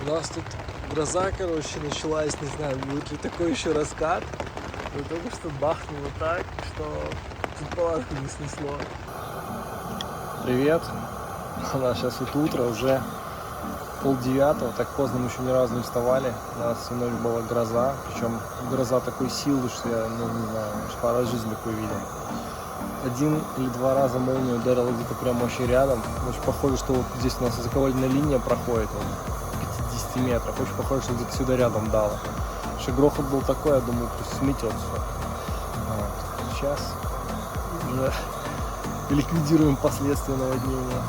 У нас тут гроза, короче, началась, не знаю, будет ли такой еще раскат. Но только что бахнуло так, что тут палатку не снесло. Привет. У нас сейчас вот утро, уже 8:30, так поздно мы еще ни разу не вставали. У нас всю ночь была гроза, причем гроза такой силы, что я, не знаю, может, пару раз в жизни такой видел. 1 или 2 раза молния ударила где-то прямо очень рядом. Очень похоже, что вот здесь у нас высоковольтная линия проходит, вот, 50 метров. Очень похоже, что где-то сюда рядом дало. Что грохот был такой, я думаю, просто сметет все. Вот. Сейчас уже ликвидируем последствия наводнения.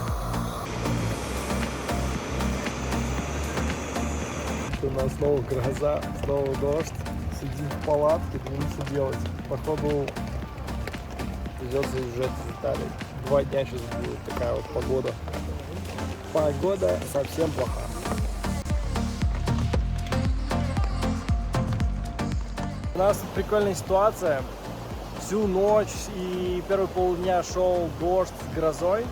У нас снова гроза, снова дождь. Сидим в палатке, думаем, что делать. Походу придется уезжать из Италии. 2 дня сейчас будет такая вот погода. Погода совсем плохая. У нас тут прикольная ситуация. Всю ночь и первые полдня шел дождь с грозой.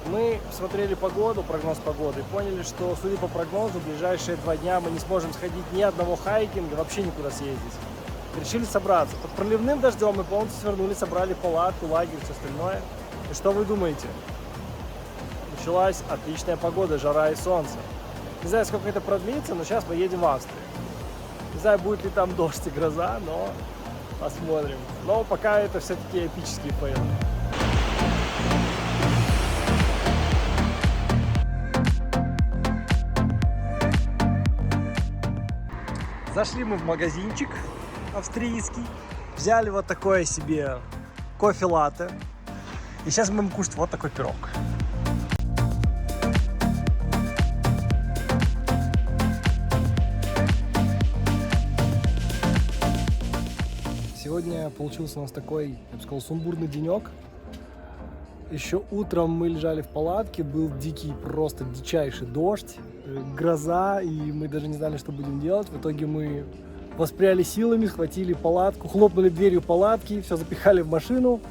Мы смотрели погоду, прогноз погоды, и поняли, что, судя по прогнозу, в ближайшие 2 дня мы не сможем сходить ни одного хайкинга, вообще никуда съездить. Решили собраться. Под проливным дождем мы полностью свернули, собрали палатку, лагерь, все остальное. И что вы думаете? Началась отличная погода, жара и солнце. Не знаю, сколько это продлится, но сейчас мы едем в Австрию. Не знаю, будет ли там дождь и гроза, но посмотрим. Но пока это все-таки эпические фейлы. Зашли мы в магазинчик австрийский, взяли вот такое себе кофе-латте. И сейчас мы будем кушать вот такой пирог. Сегодня получился у нас такой, я бы сказал, сумбурный денек. Еще утром мы лежали в палатке, был дикий, просто дичайший дождь, гроза, и мы даже не знали, что будем делать. В итоге мы воспряли силами, схватили палатку, хлопнули дверью палатки, все запихали в машину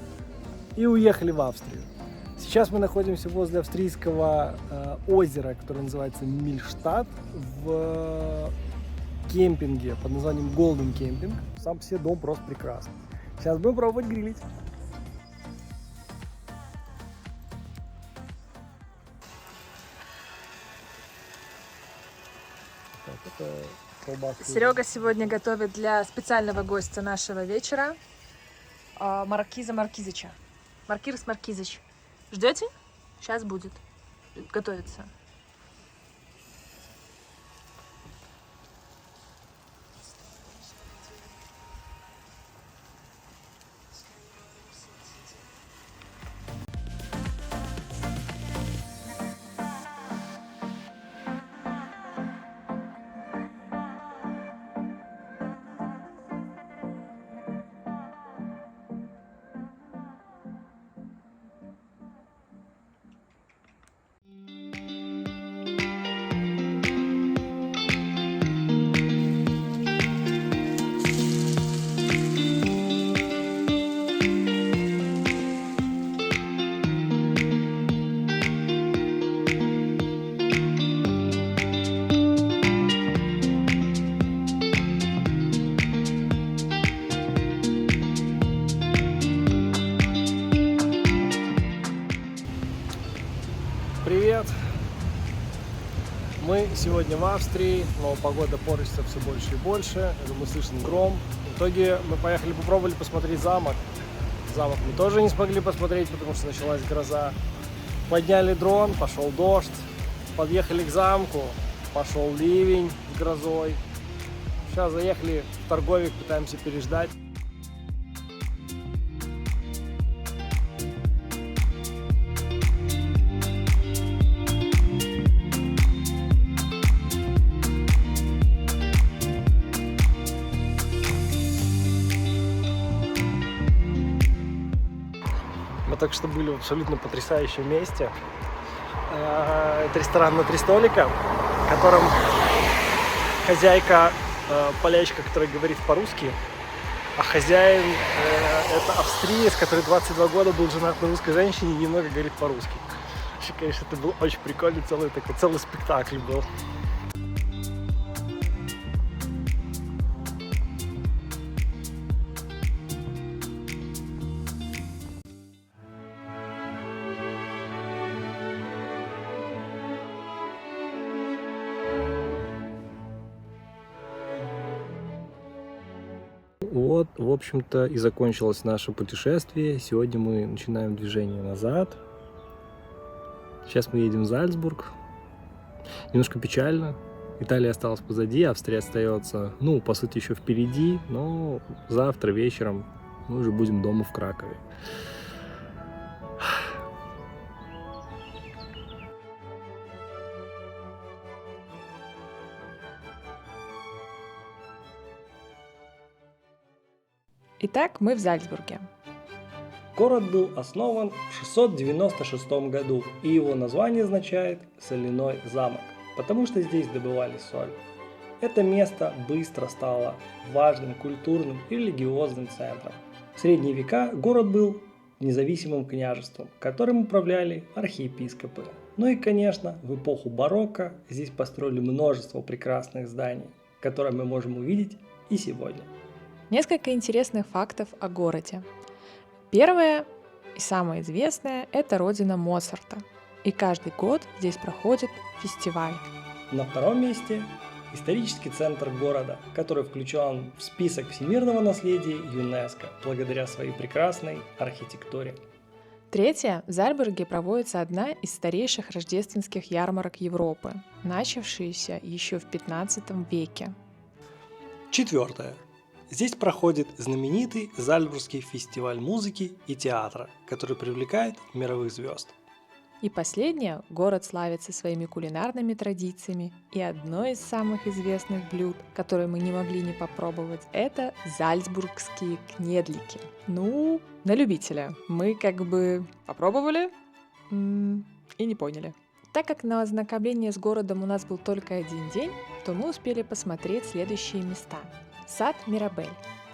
и уехали в Австрию. Сейчас мы находимся возле австрийского озера, которое называется Мильштадт, в кемпинге под названием Golden Camping. Сам по себе дом просто прекрасный. Сейчас будем пробовать грилить. Серега сегодня готовит для специального гостя нашего вечера Маркиза Маркизыча. Маркирс Маркизыч. Ждете? Сейчас будет. Готовится. Привет! Мы сегодня в Австрии, но погода портится все больше и больше. Я думаю, слышен гром. В итоге мы поехали, попробовали посмотреть замок. Замок мы тоже не смогли посмотреть, потому что началась гроза. Подняли дрон, пошел дождь. Подъехали к замку, пошел ливень с грозой. Сейчас заехали в торговик, пытаемся переждать. Мы только что были в абсолютно потрясающем месте. Это ресторан на 3 столика, в котором хозяйка полячка, которая говорит по-русски, а хозяин это австриец, который 22 года был женат на русской женщине и немного говорит по-русски. Вообще, конечно, это был очень прикольный, целый спектакль был. Вот, в общем-то, и закончилось наше путешествие. Сегодня мы начинаем движение назад. Сейчас мы едем в Зальцбург. Немножко печально. Италия осталась позади, Австрия остается, по сути, еще впереди. Но завтра вечером мы уже будем дома в Кракове. Итак, мы в Зальцбурге. Город был основан в 696 году, и его название означает «соляной замок», потому что здесь добывали соль. Это место быстро стало важным культурным и религиозным центром. В средние века город был независимым княжеством, которым управляли архиепископы. Ну и, конечно, в эпоху барокко здесь построили множество прекрасных зданий, которые мы можем увидеть и сегодня. Несколько интересных фактов о городе. Первое и самое известное – это родина Моцарта. И каждый год здесь проходит фестиваль. На втором месте – исторический центр города, который включен в список всемирного наследия ЮНЕСКО благодаря своей прекрасной архитектуре. Третье. В Зальцбурге проводится одна из старейших рождественских ярмарок Европы, начавшаяся еще в 15 веке. Четвертое. Здесь проходит знаменитый Зальцбургский фестиваль музыки и театра, который привлекает мировых звезд. И последнее. Город славится своими кулинарными традициями, и одно из самых известных блюд, которое мы не могли не попробовать, это зальцбургские кнедлики. На любителя. Мы попробовали и не поняли. Так как на ознакомление с городом у нас был только один день, то мы успели посмотреть следующие места. Сад Мирабель.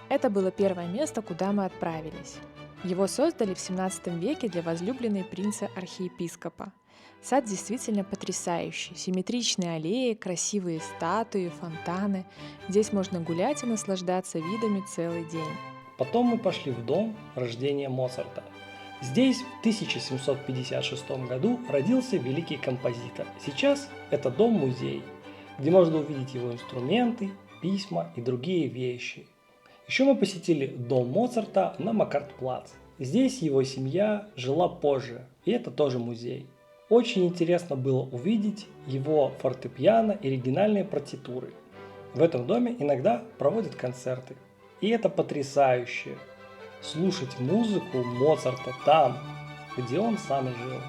Это было первое место, куда мы отправились. Его создали в 17 веке для возлюбленной принца-архиепископа. Сад действительно потрясающий. Симметричные аллеи, красивые статуи, фонтаны. Здесь можно гулять и наслаждаться видами целый день. Потом мы пошли в дом рождения Моцарта. Здесь в 1756 году родился великий композитор. Сейчас это дом-музей, где можно увидеть его инструменты, письма и другие вещи. Еще мы посетили дом Моцарта на Маккартплац. Здесь его семья жила позже, и это тоже музей. Очень интересно было увидеть его фортепиано и оригинальные партитуры. В этом доме иногда проводят концерты. И это потрясающе. Слушать музыку Моцарта там, где он сам жил.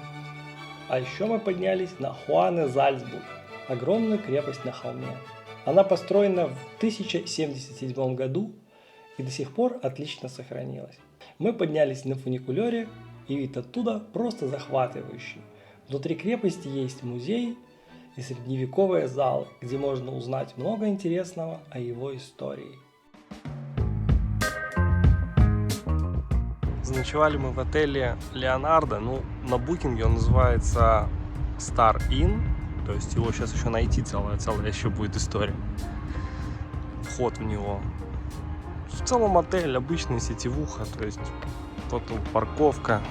А еще мы поднялись на Хуане-Зальцбург, огромную крепость на холме. Она построена в 1077 году и до сих пор отлично сохранилась. Мы поднялись на фуникулере, и вид оттуда просто захватывающий. Внутри крепости есть музей и средневековые залы, где можно узнать много интересного о его истории. Заночевали мы в отеле Леонардо, на букинге он называется Star Inn, то есть его сейчас еще найти целая еще будет история. Вход в него. В целом отель обычная сетевуха, то есть вот тут парковка.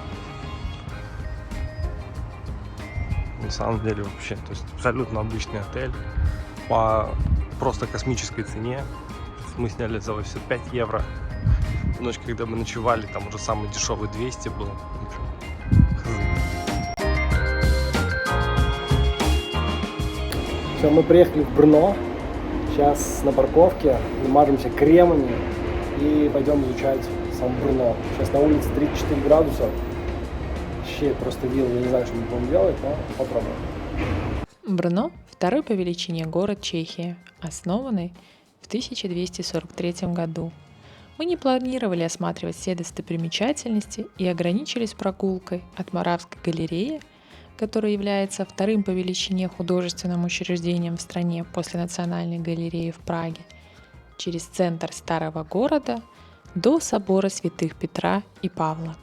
На самом деле вообще, то есть абсолютно обычный отель по просто космической цене. Мы сняли за 85 евро. В ночь, когда мы ночевали, там уже самый дешевый 200 был. Все, мы приехали в Брно. Сейчас на парковке намажемся кремами и пойдем изучать сам Брно. Сейчас на улице 34 градуса. Вообще просто вилл, я не знаю, что мы будем делать, но попробуем. Брно – второй по величине город Чехии, основанный в 1243 году. Мы не планировали осматривать все достопримечательности и ограничились прогулкой от Моравской галереи, которая является вторым по величине художественным учреждением в стране после Национальной галереи в Праге, через центр старого города до собора святых Петра и Павла.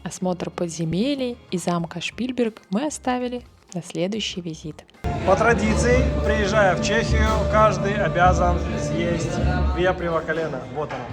Осмотр подземелий и замка Шпильберг мы оставили на следующий визит. По традиции, приезжая в Чехию, каждый обязан съесть вепрево колено. Вот оно.